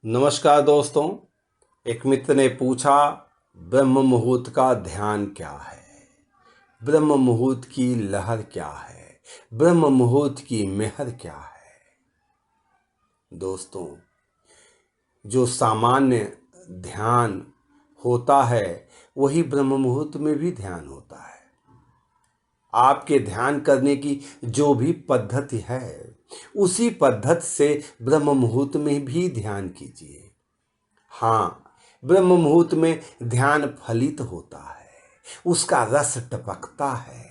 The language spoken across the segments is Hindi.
नमस्कार दोस्तों। एक मित्र ने पूछा, ब्रह्म मुहूर्त का ध्यान क्या है, ब्रह्म मुहूर्त की लहर क्या है, ब्रह्म मुहूर्त की मेहर क्या है। दोस्तों, जो सामान्य ध्यान होता है वही ब्रह्म मुहूर्त में भी ध्यान होता है। आपके ध्यान करने की जो भी पद्धति है उसी पद्धति से ब्रह्म मुहूर्त में भी ध्यान कीजिए। हाँ, ब्रह्म मुहूर्त में ध्यान फलित होता है, उसका रस टपकता है,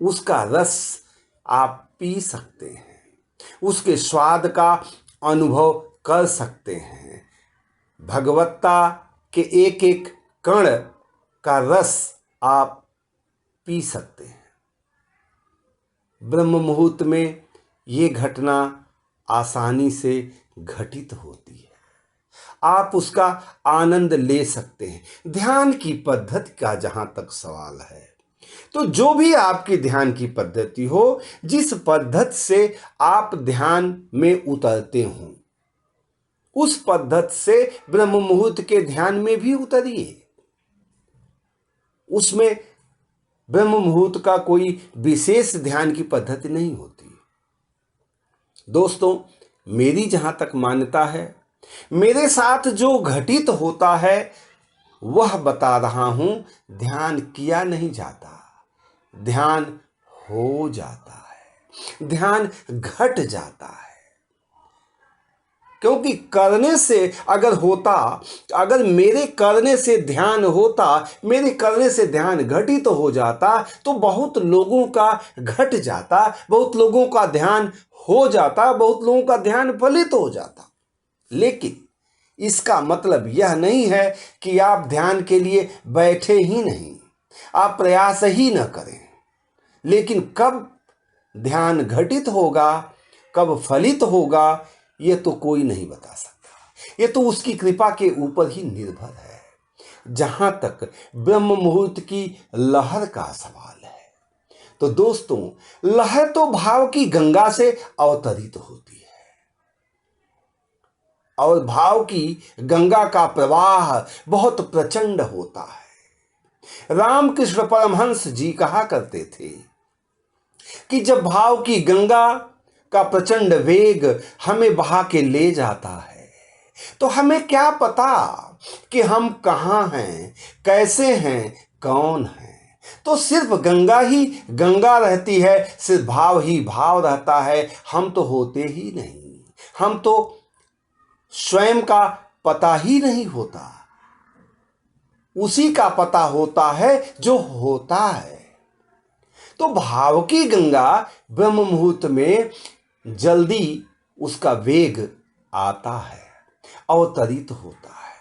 उसका रस आप पी सकते हैं, उसके स्वाद का अनुभव कर सकते हैं। भगवत्ता के एक एक कण का रस आप पी सकते हैं। ब्रह्म मुहूर्त में ये घटना आसानी से घटित होती है, आप उसका आनंद ले सकते हैं। ध्यान की पद्धति का जहां तक सवाल है, तो जो भी आपकी ध्यान की पद्धति हो, जिस पद्धति से आप ध्यान में उतरते हो, उस पद्धति से ब्रह्म मुहूर्त के ध्यान में भी उतरिए। उसमें ब्रह्म मुहूर्त का कोई विशेष ध्यान की पद्धति नहीं होती। दोस्तों, मेरी जहां तक मान्यता है, मेरे साथ जो घटित होता है वह बता रहा हूं। ध्यान किया नहीं जाता, ध्यान हो जाता है, ध्यान घट जाता है। क्योंकि करने से अगर होता, अगर मेरे करने से ध्यान होता, मेरे करने से ध्यान घटित हो जाता, तो बहुत लोगों का घट जाता, बहुत लोगों का ध्यान हो जाता, बहुत लोगों का ध्यान फलित हो जाता। लेकिन इसका मतलब यह नहीं है कि आप ध्यान के लिए बैठे ही नहीं, आप प्रयास ही न करें। लेकिन कब ध्यान घटित होगा, कब फलित होगा, यह तो कोई नहीं बता सकता। यह तो उसकी कृपा के ऊपर ही निर्भर है। जहां तक ब्रह्म मुहूर्त की लहर का सवाल है, तो दोस्तों, लहर तो भाव की गंगा से अवतरित होती है, और भाव की गंगा का प्रवाह बहुत प्रचंड होता है। रामकृष्ण परमहंस जी कहा करते थे कि जब भाव की गंगा का प्रचंड वेग हमें बहा के ले जाता है, तो हमें क्या पता कि हम कहां हैं, कैसे हैं, कौन हैं। तो सिर्फ गंगा ही गंगा रहती है, सिर्फ भाव ही भाव रहता है। हम तो होते ही नहीं, हम तो स्वयं का पता ही नहीं होता, उसी का पता होता है जो होता है। तो भाव की गंगा ब्रह्म मुहूर्त में जल्दी उसका वेग आता है, अवतरित होता है।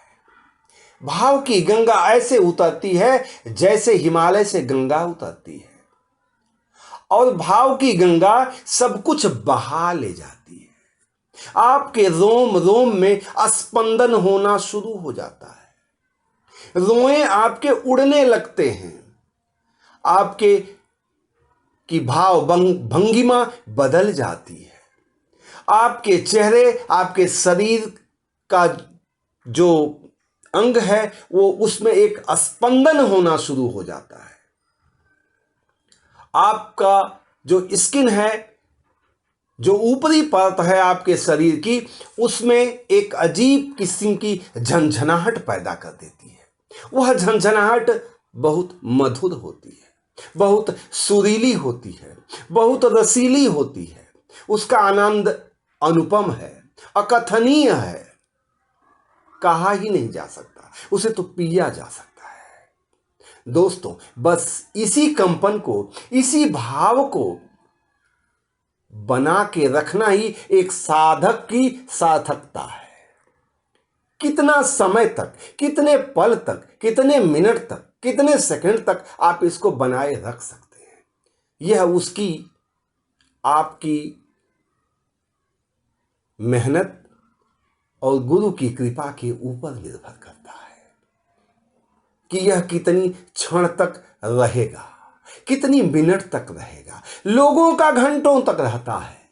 भाव की गंगा ऐसे उतरती है जैसे हिमालय से गंगा उतरती है, और भाव की गंगा सब कुछ बहा ले जाती है। आपके रोम रोम में स्पंदन होना शुरू हो जाता है, रोएं आपके उड़ने लगते हैं, आपके की भाव भंगिमा बदल जाती है, आपके चेहरे, आपके शरीर का जो अंग है वो उसमें एक स्पंदन होना शुरू हो जाता है। आपका जो स्किन है, जो ऊपरी परत है आपके शरीर की, उसमें एक अजीब किस्म की झंझनाहट पैदा कर देती है। वह झंझनाहट बहुत मधुर होती है, बहुत सुरीली होती है, बहुत रसीली होती है। उसका आनंद अनुपम है, अकथनीय है, कहा ही नहीं जा सकता, उसे तो पिया जा सकता है। दोस्तों, बस इसी कंपन को, इसी भाव को बना के रखना ही एक साधक की सार्थकता है। कितना समय तक, कितने पल तक, कितने मिनट तक, कितने सेकंड तक आप इसको बनाए रख सकते हैं, यह उसकी, आपकी मेहनत और गुरु की कृपा के ऊपर निर्भर करता है कि यह कितनी क्षण तक रहेगा, कितनी मिनट तक रहेगा। लोगों का घंटों तक रहता है,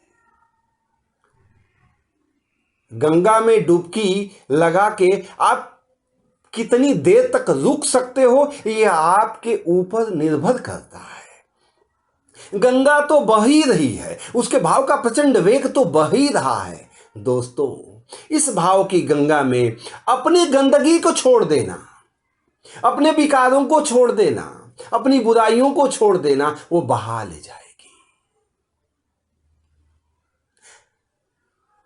गंगा में डुबकी लगा के आप कितनी देर तक रुक सकते हो, यह आपके ऊपर निर्भर करता है। गंगा तो बह ही रही है, उसके भाव का प्रचंड वेग तो बह ही रहा है। दोस्तों, इस भाव की गंगा में अपनी गंदगी को छोड़ देना, अपने विकारों को छोड़ देना, अपनी बुराइयों को छोड़ देना, वो बहा ले जाएगी।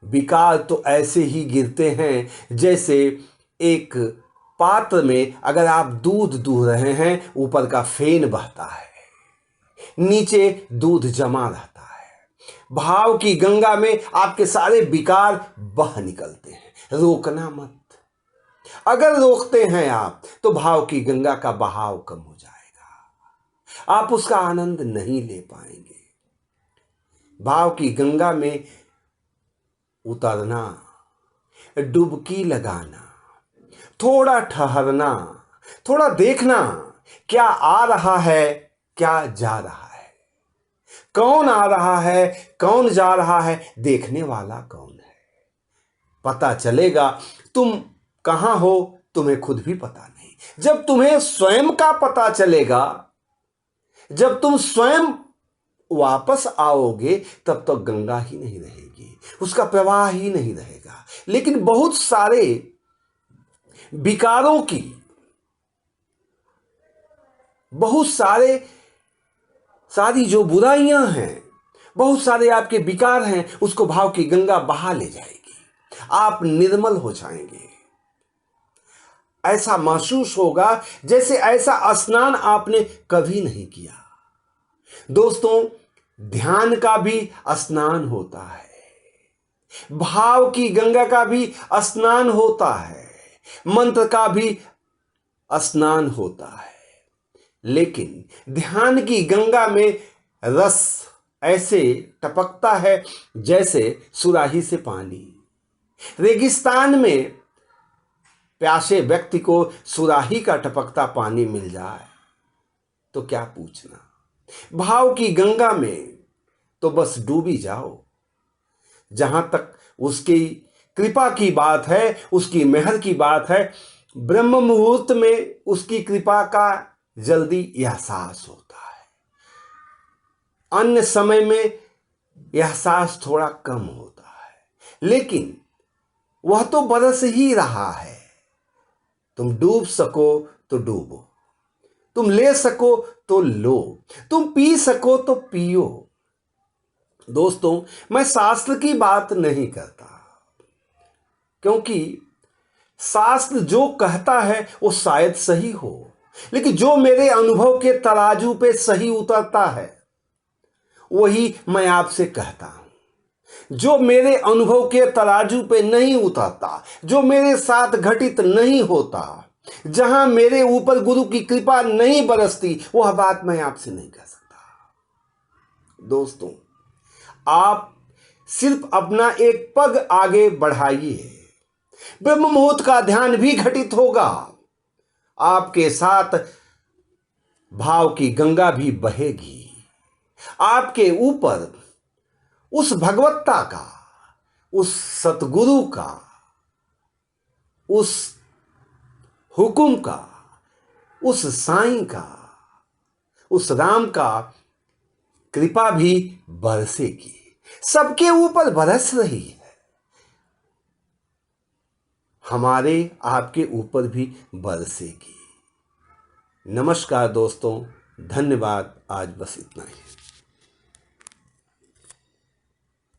विकार तो ऐसे ही गिरते हैं जैसे एक पात्र में अगर आप दूध दूह रहे हैं, ऊपर का फेन बहता है, नीचे दूध जमा रहता है। भाव की गंगा में आपके सारे विकार बह निकलते हैं। रोकना मत। अगर रोकते हैं आप तो भाव की गंगा का बहाव कम हो जाएगा, आप उसका आनंद नहीं ले पाएंगे। भाव की गंगा में उतरना, डुबकी लगाना, थोड़ा ठहरना, थोड़ा देखना, क्या आ रहा है, क्या जा रहा है, कौन आ रहा है, कौन जा रहा है, देखने वाला कौन है, पता चलेगा। तुम कहां हो तुम्हें खुद भी पता नहीं। जब तुम्हें स्वयं का पता चलेगा, जब तुम स्वयं वापस आओगे, तब तो गंगा ही नहीं रहेगी, उसका प्रवाह ही नहीं रहेगा। लेकिन बहुत सारे विकारों की, बहुत सारी जो बुराइयां हैं, बहुत सारे आपके विकार हैं, उसको भाव की गंगा बहा ले जाएगी। आप निर्मल हो जाएंगे। ऐसा महसूस होगा जैसे ऐसा स्नान आपने कभी नहीं किया। दोस्तों, ध्यान का भी स्नान होता है, भाव की गंगा का भी स्नान होता है, मंत्र का भी स्नान होता है। लेकिन ध्यान की गंगा में रस ऐसे टपकता है जैसे सुराही से पानी। रेगिस्तान में प्यासे व्यक्ति को सुराही का टपकता पानी मिल जाए तो क्या पूछना। भाव की गंगा में तो बस डूबी जाओ। जहां तक उसकी कृपा की बात है, उसकी मेहर की बात है, ब्रह्म मुहूर्त में उसकी कृपा का जल्दी एहसास होता है। अन्य समय में एहसास थोड़ा कम होता है, लेकिन वह तो बरस ही रहा है। तुम डूब सको तो डूबो, तुम ले सको तो लो, तुम पी सको तो पियो। दोस्तों, मैं शास्त्र की बात नहीं करता, क्योंकि शास्त्र जो कहता है वो शायद सही हो, लेकिन जो मेरे अनुभव के तराजू पे सही उतरता है वही मैं आपसे कहता हूं। जो मेरे अनुभव के तराजू पे नहीं उतरता, जो मेरे साथ घटित नहीं होता, जहां मेरे ऊपर गुरु की कृपा नहीं बरसती, वह बात मैं आपसे नहीं कह सकता। दोस्तों, आप सिर्फ अपना एक पग आगे बढ़ाइए, ब्रह्म मुहूर्त का ध्यान भी घटित होगा, आपके साथ भाव की गंगा भी बहेगी। आपके ऊपर उस भगवत्ता का, उस सतगुरु का, उस हुकुम का, उस साईं का, उस राम का कृपा भी बरसेगी। सबके ऊपर बरस रही है, हमारे आपके ऊपर भी बरसेगी। नमस्कार दोस्तों, धन्यवाद। आज बस इतना ही।